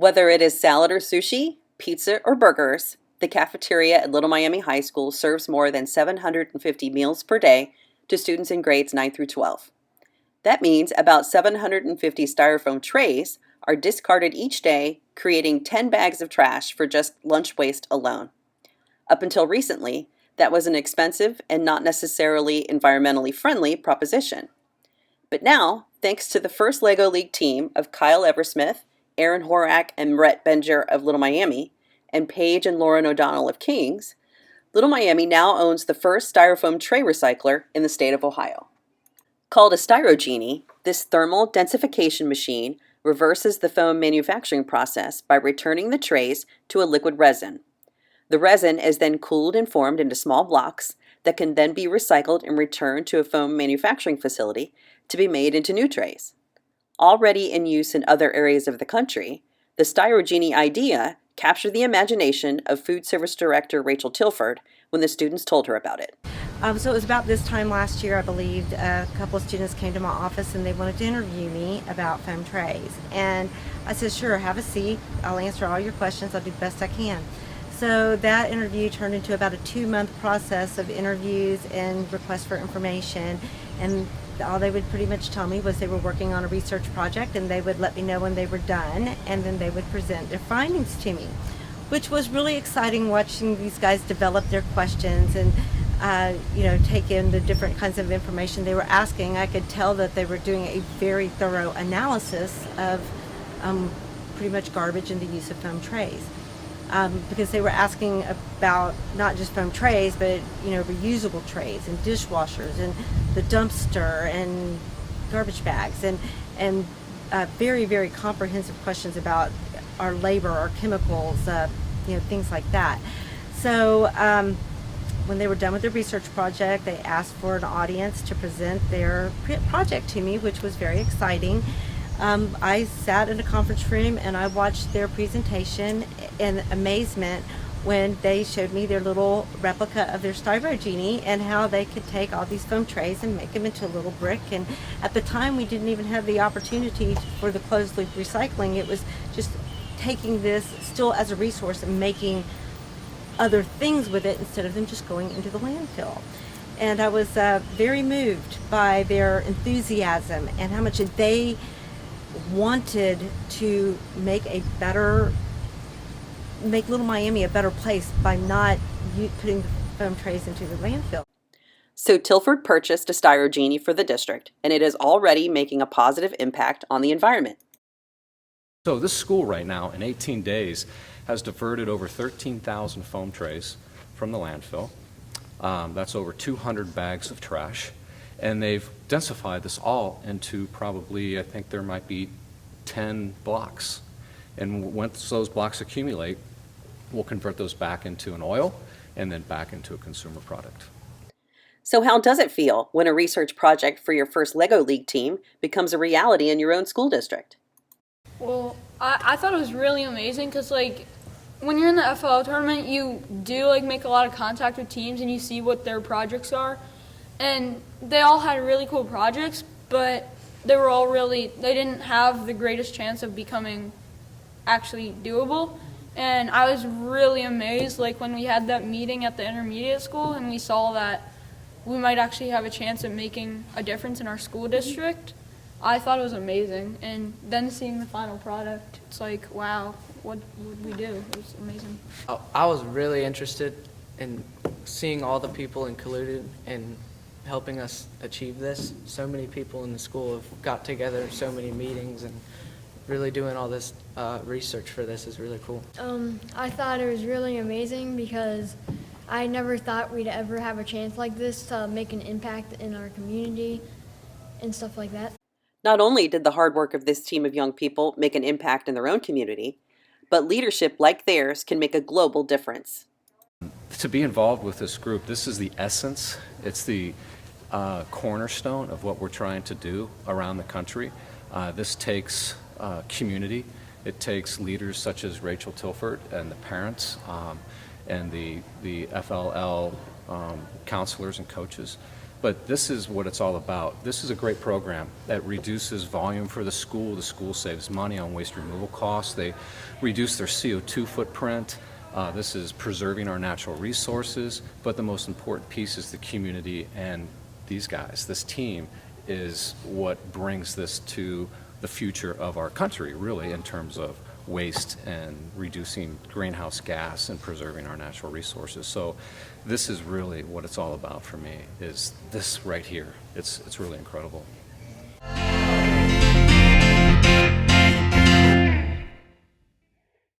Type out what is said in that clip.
Whether it is salad or sushi, pizza or burgers, the cafeteria at Little Miami High School serves more than 750 meals per day to students in grades 9 through 12. That means about 750 styrofoam trays are discarded each day, creating 10 bags of trash for just lunch waste alone. Up until recently, that was an expensive and not necessarily environmentally friendly proposition. But now, thanks to the first LEGO League team of Kyle Eversmith, Aaron Horak, and Rhett Bendure of Little Miami, and Paige and Lauren O'Donnell of Kings, Little Miami now owns the first styrofoam tray recycler in the state of Ohio. Called a StyroGenie, this thermal densification machine reverses the foam manufacturing process by returning the trays to a liquid resin. The resin is then cooled and formed into small blocks that can then be recycled and returned to a foam manufacturing facility to be made into new trays. Already in use in other areas of the country, the StyroGenie idea captured the imagination of food service director Rachel Tilford when the students told her about it. So it was about this time last year, I believe, a couple of students came to my office and they wanted to interview me about foam trays. And I said, sure, have a seat. I'll answer all your questions. I'll do the best I can. So that interview turned into about a 2-month process of interviews and requests for information. And all they would pretty much tell me was they were working on a research project and they would let me know when they were done, and then they would present their findings to me, which was really exciting watching these guys develop their questions and take in the different kinds of information they were asking. I could tell that they were doing a very thorough analysis of pretty much garbage and the use of foam trays. Because they were asking about not just foam trays, but reusable trays and dishwashers and the dumpster and garbage bags and very, very comprehensive questions about our labor, our chemicals, things like that. So when they were done with their research project, they asked for an audience to present their project to me, which was very exciting. I sat in a conference room and I watched their presentation in amazement when they showed me their little replica of their StyroGenie and how they could take all these foam trays and make them into a little brick. And at the time, we didn't even have the opportunity for the closed loop recycling. It was just taking this still as a resource and making other things with it instead of them just going into the landfill. And I was very moved by their enthusiasm and how much they wanted to make Little Miami a better place by not putting the foam trays into the landfill. So Tilford purchased a StyroGenie for the district, and it is already making a positive impact on the environment. So this school right now, in 18 days, has diverted over 13,000 foam trays from the landfill. That's over 200 bags of trash. And they've densified this all into probably, I think there might be 10 blocks. And once those blocks accumulate, we'll convert those back into an oil and then back into a consumer product. So how does it feel when a research project for your first LEGO League team becomes a reality in your own school district? Well, I thought it was really amazing because, when you're in the FLL tournament, you do, make a lot of contact with teams and you see what their projects are. And they all had really cool projects, but they didn't have the greatest chance of becoming actually doable. And I was really amazed, when we had that meeting at the intermediate school and we saw that we might actually have a chance of making a difference in our school district. I thought it was amazing. And then seeing the final product, it's like, wow, what would we do? It was amazing. I was really interested in seeing all the people included in helping us achieve this. So many people in the school have got together, so many meetings, and really doing all this research for this is really cool. I thought it was really amazing because I never thought we'd ever have a chance like this to make an impact in our community and stuff like that. Not only did the hard work of this team of young people make an impact in their own community, but leadership like theirs can make a global difference. To be involved with this group, this is the essence. It's the cornerstone of what we're trying to do around the country. This takes community. It takes leaders such as Rachel Tilford and the parents and the FLL counselors and coaches But this is what it's all about. This is a great program that reduces volume for the school. The school saves money on waste removal costs. They reduce their CO2 footprint. This is preserving our natural resources, but the most important piece is the community, and these guys, this team, is what brings this to the future of our country, really, in terms of waste and reducing greenhouse gas and preserving our natural resources. So this is really what it's all about for me, is this right here. It's really incredible.